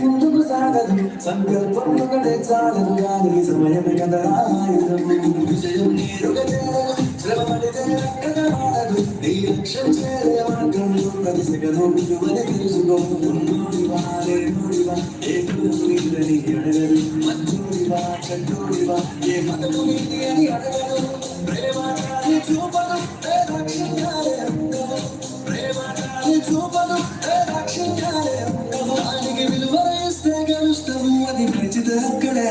ముందుకు సాగదు సంకల్పం ఒకటే చాలదు కానీ సమయమే కదా ఆయుధం విజయం నేరుగా చేరదు శ్రమ పడితే ఎక్కడ వాడదు నీ లక్ష్యం చేరే మార్గంలో ప్రతి సెకను విలువని తెలుసుకో ఉన్నోడివా లేనోడివా ఏ కులం నీదని అడగదు మంచోడివా చెడ్డోడివా ఏ మతము నీది అని అడగదు ప్రేమ చూపదు ప్రేమ చూపదు అది నడిచితే అక్కడే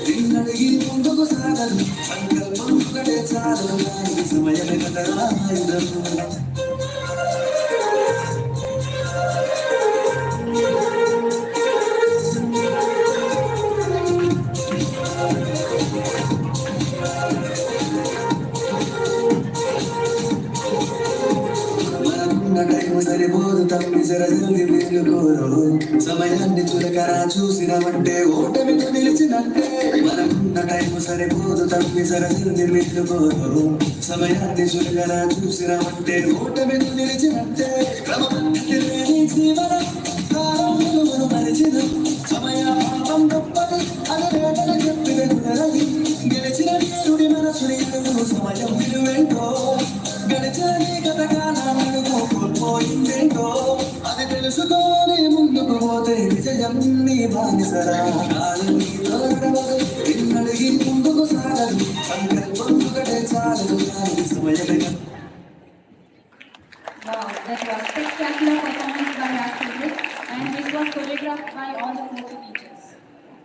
నిన్నడిగి ముందుకు సాగదు సంకల్పం ఒకటే చాలు సమయమే కదా ఆయుధం సరిపోదు తప్పి సరజల్ది మేలుకోరు సమయాన్ని చులకరా చూసినవంటే ఓటమితో నిలిచినట్టే మనకున్న టైం సరిపోదు తప్పి సరజల్ది మేలుకోరు సమయాన్ని చులకరా చూసినవంటే ఓటమితో నిలిచినట్టే క్రమపద్ధతి లేని జీవనం కారణమును మరిచిన సమయ పాపం గొప్పది అని రేటలు చెప్పిన గుణరది గెలిచిన వీరుడి మనసుని సమయం విలువేంటో గడిచని గత కాలాలను కోల్పోయిందేంటో అది తెలుసుకొని ముందుకు పోతే విజయం నీ బానిసరా నిన్నడిగి ముందుకు సాగదు సంకల్పం ఒకటే చాలదు సమయమే. Wow, that was spectacular performance by our children, and this was choreographed by all the 4 teachers.